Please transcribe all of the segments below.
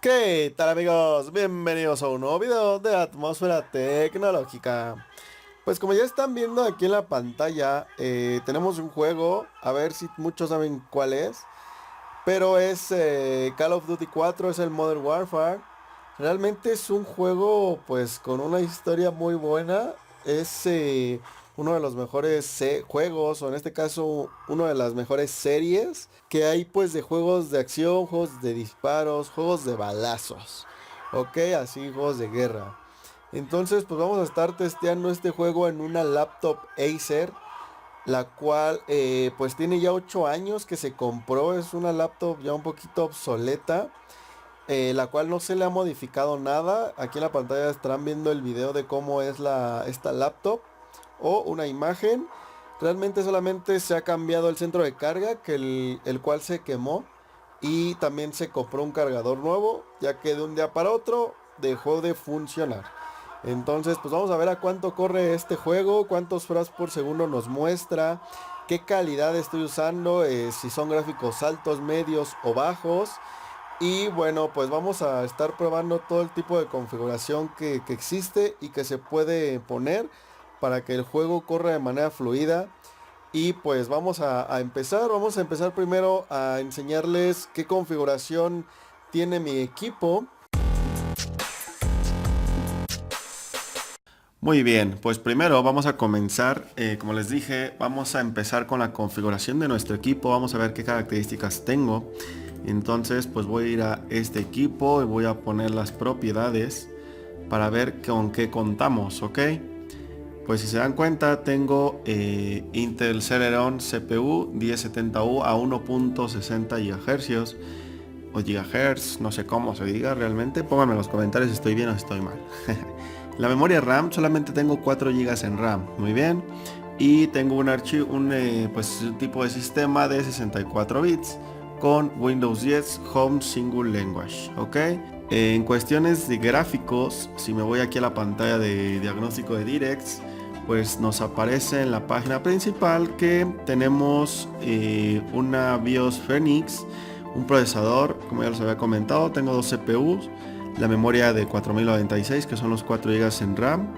¿Qué tal amigos? Bienvenidos a un nuevo video de Atmósfera Tecnológica. Pues como ya están viendo aquí en la pantalla, tenemos un juego, a ver si muchos saben cuál es, pero es Call of Duty 4, es el Modern Warfare. Realmente es un juego pues con una historia muy buena, es uno de los mejores juegos, o en este caso una de las mejores series que hay pues de juegos de acción, juegos de disparos, juegos de balazos, ok, así juegos de guerra. Entonces pues vamos a estar testeando este juego en una laptop Acer, la cual pues tiene ya 8 años que se compró, es una laptop ya un poquito obsoleta, la cual no se le ha modificado nada. Aquí en la pantalla estarán viendo el video de cómo es esta laptop o una imagen. Realmente solamente se ha cambiado el centro de carga, que el cual se quemó, y también se compró un cargador nuevo, ya que de un día para otro dejó de funcionar. Entonces pues vamos a ver a cuánto corre este juego, cuántos frames por segundo nos muestra, qué calidad estoy usando, si son gráficos altos, medios o bajos. Y bueno, pues vamos a estar probando todo el tipo de configuración que existe y que se puede poner para que el juego corra de manera fluida. Y pues vamos a empezar primero a enseñarles qué configuración tiene mi equipo. Muy bien, pues primero vamos a comenzar, como les dije, vamos a empezar con la configuración de nuestro equipo, vamos a ver qué características tengo. Entonces pues voy a ir a este equipo y voy a poner las propiedades para ver con qué contamos, ¿ok? Pues si se dan cuenta tengo Intel Celeron CPU 1070U a 1.60 GHz o gigahertz, no sé cómo se diga realmente, pónganme en los comentarios si estoy bien o si estoy mal. La memoria RAM solamente tengo 4 GB en RAM, muy bien. Y tengo un archivo, pues un tipo de sistema de 64 bits con Windows 10 Home Single Language, ¿ok? En cuestiones de gráficos, si me voy aquí a la pantalla de diagnóstico de DirectX, pues nos aparece en la página principal que tenemos una BIOS Phoenix, un procesador, como ya les había comentado, tengo 2 CPUs, la memoria de 4096 que son los 4 GB en RAM.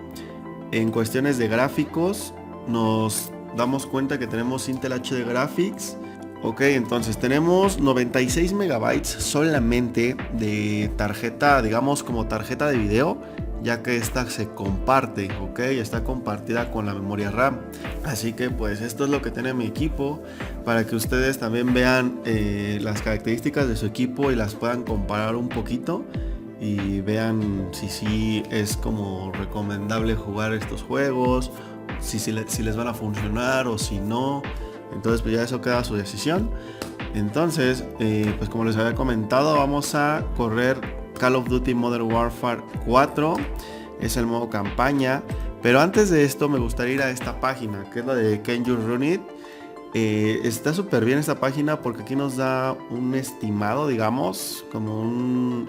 En cuestiones de gráficos nos damos cuenta que tenemos Intel HD Graphics. Ok, entonces tenemos 96 megabytes solamente de tarjeta, digamos como tarjeta de video, ya que esta se comparte, ok, está compartida con la memoria RAM. Así que pues esto es lo que tiene mi equipo, para que ustedes también vean las características de su equipo y las puedan comparar un poquito y vean si sí es como recomendable jugar estos juegos, si les van a funcionar o si no. Entonces pues ya eso queda a su decisión. Entonces pues como les había comentado, vamos a correr Call of Duty Modern Warfare 4, es el modo campaña. Pero antes de esto me gustaría ir a esta página, que es la de Can You Run It. Está súper bien esta página porque aquí nos da un estimado, digamos, como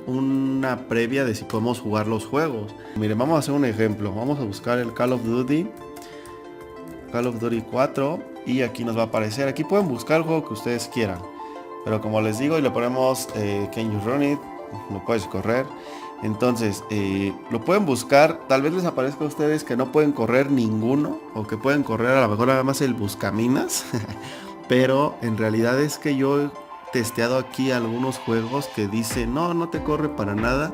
una previa de si podemos jugar los juegos. Miren, vamos a hacer un ejemplo. Vamos a buscar el Call of Duty 4 y aquí nos va a aparecer. Aquí pueden buscar el juego que ustedes quieran, pero como les digo, y le ponemos Can You Run It, lo puedes correr. Entonces lo pueden buscar, tal vez les aparezca a ustedes que no pueden correr ninguno, o que pueden correr a lo mejor nada más el buscaminas. Pero en realidad es que yo he testeado aquí algunos juegos que dicen no te corre para nada,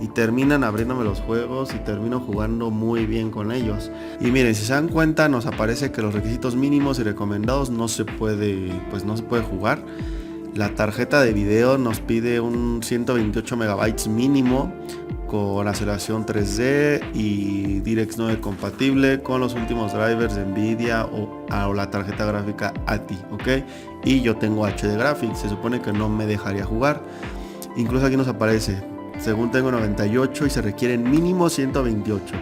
y terminan abriéndome los juegos y termino jugando muy bien con ellos. Y miren, si se dan cuenta nos aparece que los requisitos mínimos y recomendados no se puede jugar. La tarjeta de video nos pide un 128 megabytes mínimo con aceleración 3D y DirectX 9 compatible con los últimos drivers de Nvidia o la tarjeta gráfica ATI, ¿ok? Y yo tengo HD Graphics, se supone que no me dejaría jugar. Incluso aquí nos aparece, según tengo 98 y se requieren mínimo 128.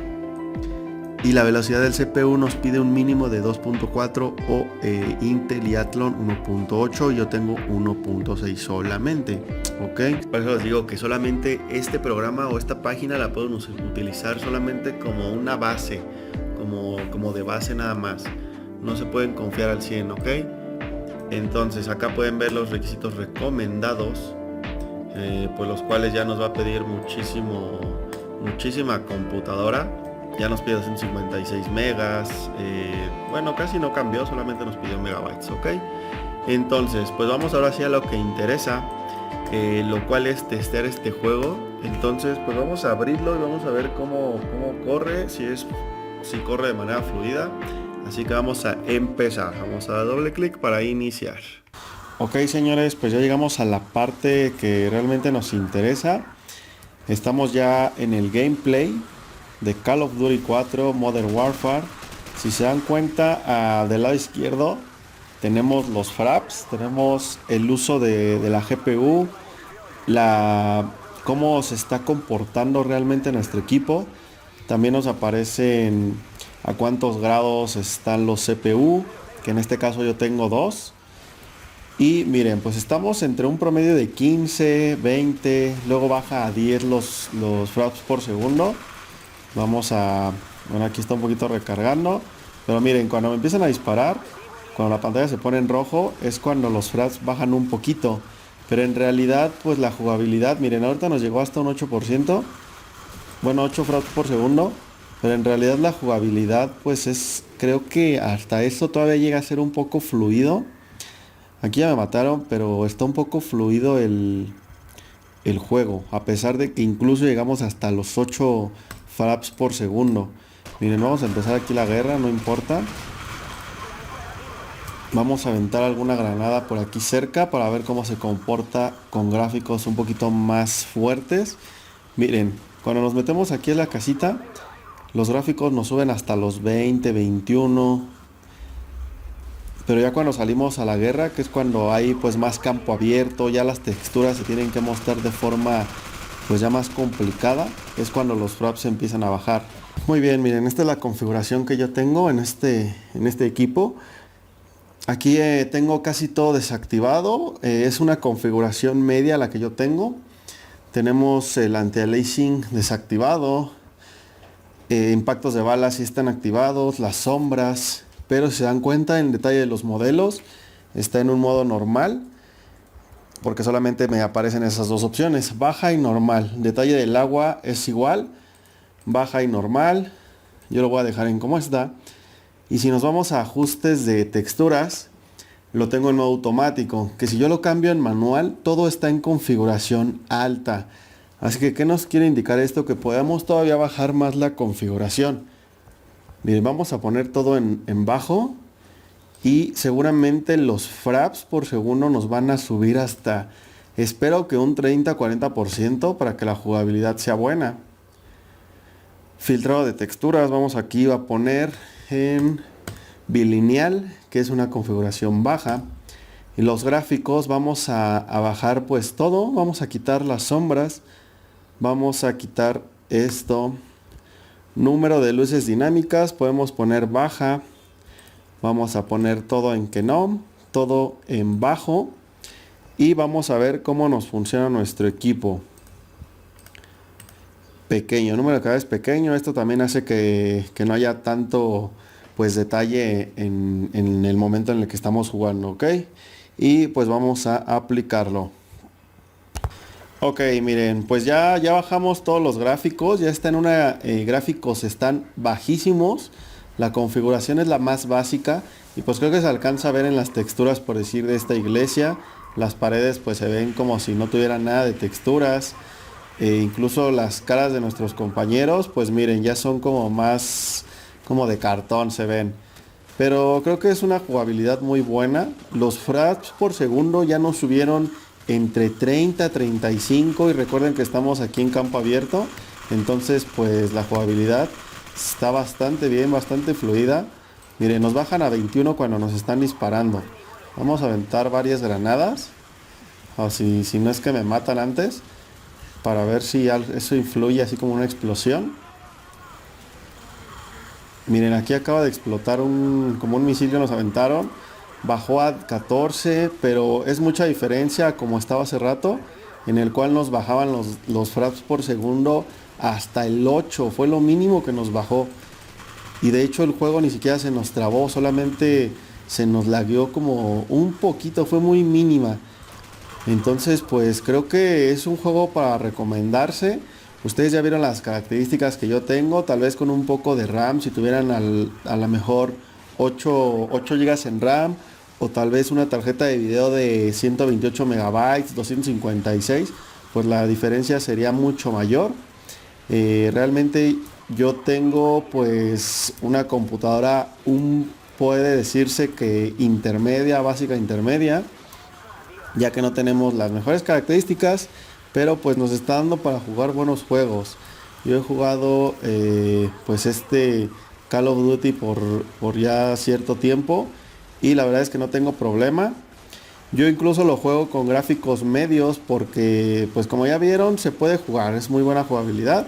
Y la velocidad del CPU nos pide un mínimo de 2.4 o Intel y Athlon 1.8, yo tengo 1.6 solamente, ok. Por eso les digo que solamente este programa o esta página la pueden utilizar solamente como una base, como de base nada más, no se pueden confiar al 100, ok. Entonces acá pueden ver los requisitos recomendados. pues los cuales ya nos va a pedir muchísima computadora. Ya nos pide 256 megas, bueno, casi no cambió, solamente nos pidió megabytes, ok. Entonces, pues vamos ahora sí a lo que interesa, lo cual es testear este juego. Entonces, pues vamos a abrirlo y vamos a ver cómo corre, si corre de manera fluida. Así que vamos a empezar, vamos a dar doble clic para iniciar. Ok, señores, pues ya llegamos a la parte que realmente nos interesa. Estamos ya en el gameplay de Call of Duty 4 Modern Warfare. Si se dan cuenta, del lado izquierdo tenemos los fraps, tenemos el uso de la GPU, cómo se está comportando realmente nuestro equipo. También nos aparecen a cuántos grados están los CPU, que en este caso yo tengo 2. Y miren, pues estamos entre un promedio de 15, 20, luego baja a 10 los fraps por segundo. Bueno, aquí está un poquito recargando, pero miren, cuando me empiezan a disparar, cuando la pantalla se pone en rojo, es cuando los fraps bajan un poquito. Pero en realidad, pues la jugabilidad, miren, ahorita nos llegó hasta un 8%, bueno, 8 fraps por segundo, pero en realidad la jugabilidad, pues creo que hasta eso todavía llega a ser un poco fluido. Aquí ya me mataron, pero está un poco fluido el juego, a pesar de que incluso llegamos hasta los 8 fraps por segundo. Miren, vamos a empezar aquí la guerra, no importa. Vamos a aventar alguna granada por aquí cerca para ver cómo se comporta con gráficos un poquito más fuertes. Miren, cuando nos metemos aquí en la casita, los gráficos nos suben hasta los 20, 21. Pero ya cuando salimos a la guerra, que es cuando hay pues más campo abierto, ya las texturas se tienen que mostrar de forma pues ya más complicada, es cuando los fraps empiezan a bajar. Muy bien, miren, esta es la configuración que yo tengo en este equipo. Aquí tengo casi todo desactivado, es una configuración media la que yo tengo. Tenemos el anti-aliasing desactivado, impactos de balas sí están activados, las sombras. Pero si se dan cuenta, en detalle de los modelos, está en un modo normal, porque solamente me aparecen esas dos opciones, baja y normal. Detalle del agua es igual, baja y normal. Yo lo voy a dejar en como está. Y si nos vamos a ajustes de texturas, lo tengo en modo automático, que si yo lo cambio en manual, todo está en configuración alta. Así que, ¿qué nos quiere indicar esto? Que podemos todavía bajar más la configuración. Miren, vamos a poner todo en bajo y seguramente los fraps por segundo nos van a subir hasta, espero que un 30-40% para que la jugabilidad sea buena. Filtrado de texturas, vamos aquí a poner en bilineal, que es una configuración baja. Y los gráficos vamos a bajar pues todo, vamos a quitar las sombras, vamos a quitar esto. Número de luces dinámicas, podemos poner baja. Vamos a poner todo en que no, todo en bajo. Y vamos a ver cómo nos funciona nuestro equipo. Pequeño, número de cadáveres pequeño. Esto también hace que no haya tanto pues detalle en el momento en el que estamos jugando, ¿ok? Y pues vamos a aplicarlo. Ok, miren, pues ya bajamos todos los gráficos, ya están gráficos están bajísimos, la configuración es la más básica y pues creo que se alcanza a ver en las texturas, por decir, de esta iglesia. Las paredes pues se ven como si no tuvieran nada de texturas, incluso las caras de nuestros compañeros pues miren, ya son como más como de cartón se ven. Pero creo que es una jugabilidad muy buena, los fraps por segundo ya nos subieron entre 30 a 35 y recuerden que estamos aquí en campo abierto, entonces pues la jugabilidad está bastante bien, bastante fluida. Miren, nos bajan a 21 cuando nos están disparando. Vamos a aventar varias granadas, o si no es que me matan antes, para ver si eso influye así como una explosión. Miren, aquí acaba de explotar como un misil que nos aventaron. Bajó a 14, pero es mucha diferencia como estaba hace rato, en el cual nos bajaban los fraps por segundo hasta el 8, fue lo mínimo que nos bajó. Y de hecho el juego ni siquiera se nos trabó, solamente se nos lagueó como un poquito, fue muy mínima. Entonces pues creo que es un juego para recomendarse. Ustedes ya vieron las características que yo tengo, tal vez con un poco de RAM, si tuvieran a lo mejor 8 GB en RAM, o tal vez una tarjeta de video de 128 megabytes, 256, pues la diferencia sería mucho mayor. Realmente yo tengo pues una computadora, puede decirse que intermedia, básica intermedia, ya que no tenemos las mejores características, pero pues nos está dando para jugar buenos juegos. Yo he jugado pues este Call of Duty por ya cierto tiempo y la verdad es que no tengo problema. Yo incluso lo juego con gráficos medios porque pues como ya vieron se puede jugar, es muy buena jugabilidad.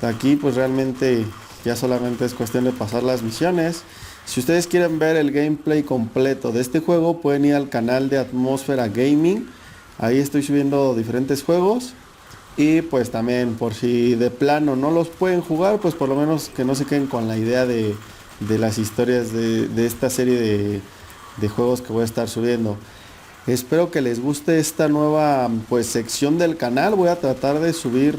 Aquí pues realmente ya solamente es cuestión de pasar las misiones. Si ustedes quieren ver el gameplay completo de este juego, pueden ir al canal de Atmósfera Gaming. Ahí estoy subiendo diferentes juegos. Y pues también por si de plano no los pueden jugar, pues por lo menos que no se queden con la idea de las historias de esta serie de juegos que voy a estar subiendo. Espero que les guste esta nueva pues sección del canal. Voy a tratar de subir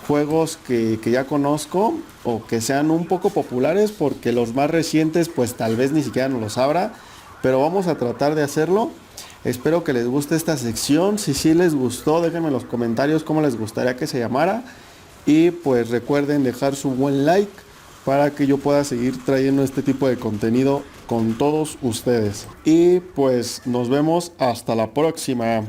juegos que ya conozco o que sean un poco populares, porque los más recientes pues tal vez ni siquiera nos los abra, pero vamos a tratar de hacerlo. Espero que les guste esta sección. Si sí les gustó, déjenme en los comentarios cómo les gustaría que se llamara, y pues recuerden dejar su buen like para que yo pueda seguir trayendo este tipo de contenido con todos ustedes. Y pues nos vemos hasta la próxima.